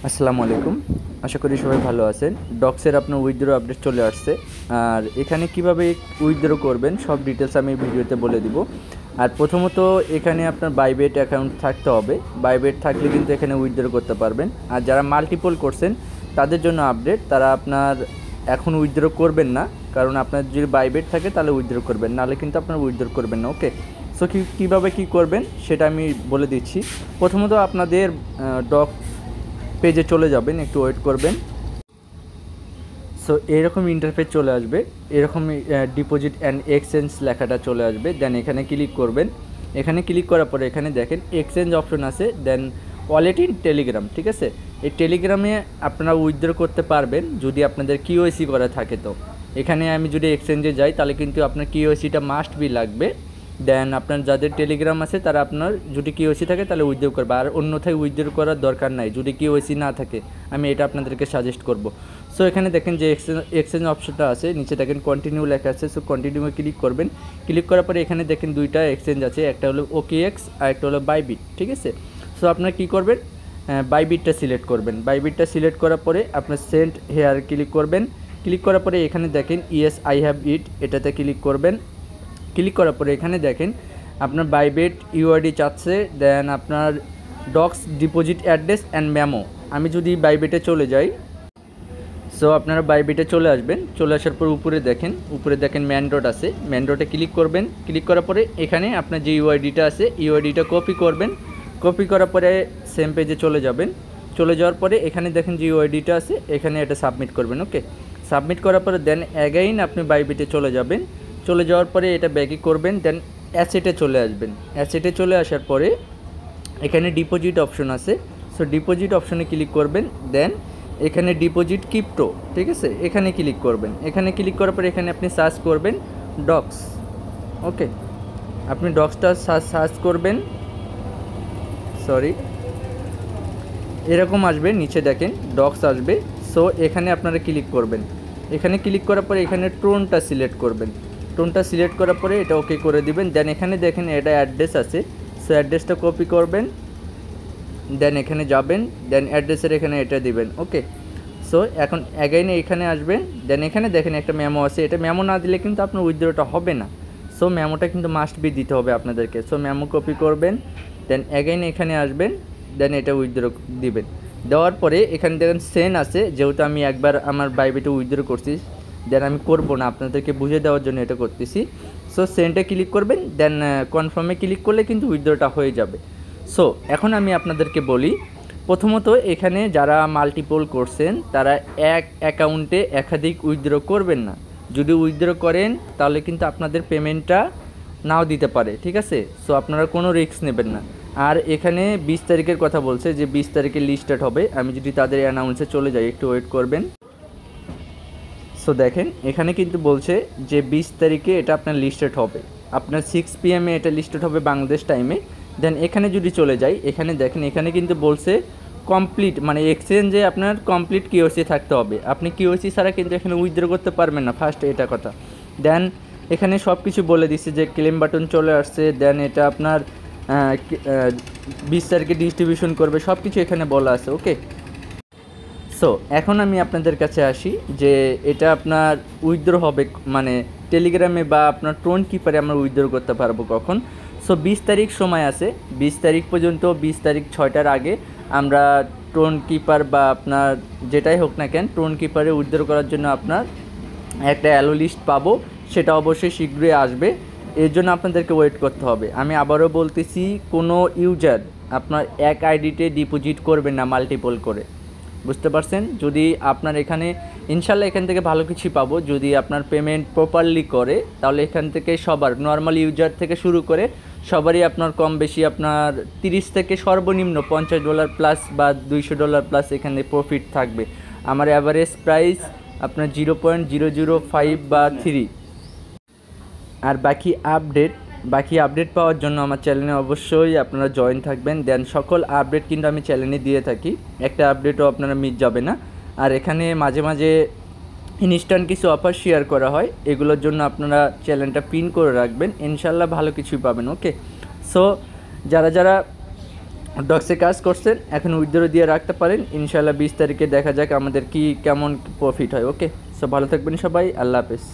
আসসালামু আলাইকুম। আশা করি সবাই ভালো আছেন। ডক্সের আপনার উইথড্র আপডেট চলে আসছে। আর এখানে কিভাবে উইথড্র করবেন সব ডিটেলস আমি ভিডিওতে বলে দিব। আর প্রথমত এখানে আপনার বাইবেট অ্যাকাউন্ট থাকতে হবে। বাইবেট থাকলে কিন্তু এখানে উইথড্র করতে পারবেন। আর যারা মাল্টিপল করছেন তাদের জন্য আপডেট, তারা আপনার এখন উইথড্র করবেন না, কারণ আপনার যদি বাইবেট থাকে তাহলে উইথড্র করবেন, নাহলে কিন্তু আপনার উইথড্র করবেন না। ওকে, সো কীভাবে কী করবেন সেটা আমি বলে দিচ্ছি। প্রথমত আপনাদের ডক পেজে চলে যাবেন, একটু ওয়েট করবেন। সো এরকম ইন্টারফেস চলে আসবে, এরকম ডিপোজিট অ্যান্ড এক্সচেঞ্জ লেখাটা চলে আসবে। দেন এখানে ক্লিক করবেন। এখানে ক্লিক করার পরে এখানে দেখেন এক্সচেঞ্জ অপশন আছে। দেন ওয়ালেট ইন টেলিগ্রাম, ঠিক আছে। এই টেলিগ্রামে আপনারা উইথড্র করতে পারবেন যদি আপনাদের কিওয়াইসি করা থাকে। তো এখানে আমি যদি এক্সচেঞ্জে যাই তাহলে কিন্তু আপনার কিওয়াইসিটা মাস্ট বি লাগবে। দেন আপনার যাদের টেলিগ্রাম আছে তারা আপনার যদি কিওয়াইসি থাকে তাহলে উইথড্র করবে, আর অন্যথায় উইথড্র করার দরকার নাই যদি কিওয়াইসি না থাকে। আমি এটা আপনাদেরকে সাজেস্ট করব। সো এখানে দেখেন যে এক্সচেঞ্জ অপশনটা আছে, নিচে দেখেন কন্টিনিউ লেখা আছে। সো কন্টিনিউ ক্লিক করবেন। ক্লিক করার পরে এখানে দেখেন দুইটা এক্সচেঞ্জ আছে, একটা হলো OKX আর একটা হলো বাইবিট, ঠিক আছে। সো আপনারা কী করবেন, বাইবিটটা সিলেক্ট করবেন। বাইবিটটা সিলেক্ট করার পরে আপনার সেন্ড হেয়ার ক্লিক করবেন। ক্লিক করার পরে এখানে দেখেন ইয়েস আই হ্যাভ ইট, এটাতে ক্লিক করবেন। ক্লিক করার পরে এখানে দেখেন আপনার বাইবেট ইউআইডি চাচ্ছে। দেন আপনার docs deposit address and memo. আমি যদি বাইবেটে চলে যাই, সো আপনারা বাইবেটে চলে আসবেন। চলে আসার পর উপরে দেখেন ম্যান ডট আছে, ম্যান ডটে ক্লিক করবেন। ক্লিক করার পরে এখানে আপনার যে ইউআইডিটা আছে ইউআইডিটা কপি করবেন। কপি করার পরে সেম পেজে চলে যাবেন। চলে যাওয়ার পরে এখানে দেখেন যে ইউআইডিটা আছে, এখানে এটা সাবমিট করবেন। ওকে, সাবমিট করার পরে দেন অ্যাগাইন আপনি বাইবেটে চলে যাবেন। চলে যাওয়ার পরে এটা ব্যাকই করবেন। দেন অ্যাসেটে চলে আসবেন। অ্যাসেটে চলে আসার পরে এখানে ডিপোজিট অপশন আছে। সো ডিপোজিট অপশনে ক্লিক করবেন। দেন এখানে ডিপোজিট ক্রিপ্টো, ঠিক আছে, এখানে ক্লিক করবেন। এখানে ক্লিক করার পরে এখানে আপনি সার্চ করবেন ডক্স। ওকে, আপনি ডক্সটা সার্চ করবেন। সরি, এরকম আসবে, নিচে দেখেন ডক্স আসবে। সো এখানে আপনারা ক্লিক করবেন। এখানে ক্লিক করার পরে এখানে টোনটা সিলেক্ট করবেন। টোনটা সিলেক্ট করার পরে এটা ওকে করে দিবেন। দেন এখানে দেখেন এটা অ্যাড্রেস আছে, সো অ্যাড্রেসটা কপি করবেন। দেন এখানে যাবেন, দেন অ্যাড্রেসের এখানে এটা দিবেন। ওকে, সো এখন অ্যাগাইনে এখানে আসবেন। দেন এখানে দেখেন একটা মেমো আছে, এটা মেমো না দিলে কিন্তু আপনার উইথড্রটা হবে না। সো মেমোটা কিন্তু মাস্ট বি দিতে হবে আপনাদেরকে। সো মেমো কপি করবেন। দেন অ্যাগাইনে এখানে আসবেন। দেন এটা উইথড্র দিবেন। দেওয়ার পরে এখানে দেখেন সেন্ড আছে, যেহেতু আমি একবার আমার বাইবেটে উইথড্র করছি, দেন আমি করব না, আপনাদেরকে বুঝে দেওয়ার জন্য এটা করতেছি। সো সেন্ডে ক্লিক করবেন। দেন কনফার্মে ক্লিক করলে কিন্তু উইথড্রটা হয়ে যাবে। সো এখন আমি আপনাদেরকে বলি, প্রথমত এখানে যারা মাল্টিপল করছেন তারা এক অ্যাকাউন্টে একাধিক উইথড্র করবেন না। যদি উইথড্র করেন তাহলে কিন্তু আপনাদের পেমেন্টটা নাও দিতে পারে, ঠিক আছে। সো আপনারা কোনো রিস্ক নেবেন না। আর এখানে 20 তারিখের কথা বলছে যে 20 তারিখে লিস্টেড হবে। আমি যদি তাদের অ্যানাউন্সে চলে যাই, একটু ওয়েট করবেন। সো দেখেন এখানে কিন্তু বলছে যে 20 তারিখে এটা আপনার লিস্টেড হবে, আপনার 6 PM এটা লিস্টেড হবে বাংলাদেশ টাইমে। দেন এখানে যদি চলে যাই, এখানে দেখেন এখানে কিন্তু বলছে কমপ্লিট, মানে এক্সচেঞ্জে আপনার কমপ্লিট কিওসি থাকতে হবে। আপনি কিওসি ছাড়া কিন্তু এখানে উইথড্র করতে পারবেন না, ফার্স্ট এটা কথা। দেন এখানে সব কিছু বলে দিচ্ছে যে ক্লেম বাটন চলে আসছে। দেন এটা আপনার 20 তারিখে ডিস্ট্রিবিউশন করবে, সব কিছু এখানে বলা আছে। ওকে, সো এখন আমি আপনাদের কাছে আসি যে এটা আপনার উইথড্র হবে মানে টেলিগ্রামে বা আপনার টোন কিপারে আমরা উইথড্র করতে পারবো কখন। সো 20 তারিখ সময় আছে, 20 তারিখ পর্যন্ত, 20 তারিখ 6টার আগে আমরা টোন কিপার বা আপনার যেটাই হোক না কেন টোন কিপারে উইথড্র করার জন্য আপনার একটা অ্যালো লিস্ট পাবো, সেটা অবশ্যই শীঘ্রই আসবে। এর জন্য আপনাদেরকে ওয়েট করতে হবে। আমি আবারও বলতেছি, কোনো ইউজার আপনার এক আইডিতে ডিপোজিট করবেন না মাল্টিপল করে, বুঝতে পারছেন। যদি আপনার এখানে ইনশাল্লাহ এখান থেকে ভালো কিছু পাবো, যদি আপনার পেমেন্ট প্রপারলি করে, তাহলে এখান থেকে সবার নর্মাল ইউজার থেকে শুরু করে সবারই আপনার কম বেশি আপনার 30 থেকে সর্বনিম্ন $50 প্লাস বা $200 প্লাস এখানে প্রফিট থাকবে। আমার অ্যাভারেজ প্রাইস আপনার 0.005 বা 3। আর বাকি আপডেট পাওয়ার জন্য আমার চ্যানেলে অবশ্যই আপনারা জয়েন থাকবেন। দেন সকল আপডেট কিন্তু আমি চ্যানেলে দিয়ে থাকি, একটা আপডেটও আপনারা মিস যাবে না। আর এখানে মাঝে মাঝে ইনস্ট্যান্ট কিছু অফার শেয়ার করা হয়, এগুলোর জন্য আপনারা চ্যানেলটা পিন করে রাখবেন, ইনশাল্লাহ ভালো কিছুই পাবেন। ওকে, সো যারা ডক্সে কাজ করছেন, এখন উইথড্র দিয়ে রাখতে পারেন। ইনশাল্লাহ 20 তারিখে দেখা যাক আমাদের কি কেমন প্রফিট হয়। ওকে, সো ভালো থাকবেন সবাই, আল্লাহ হাফেজ।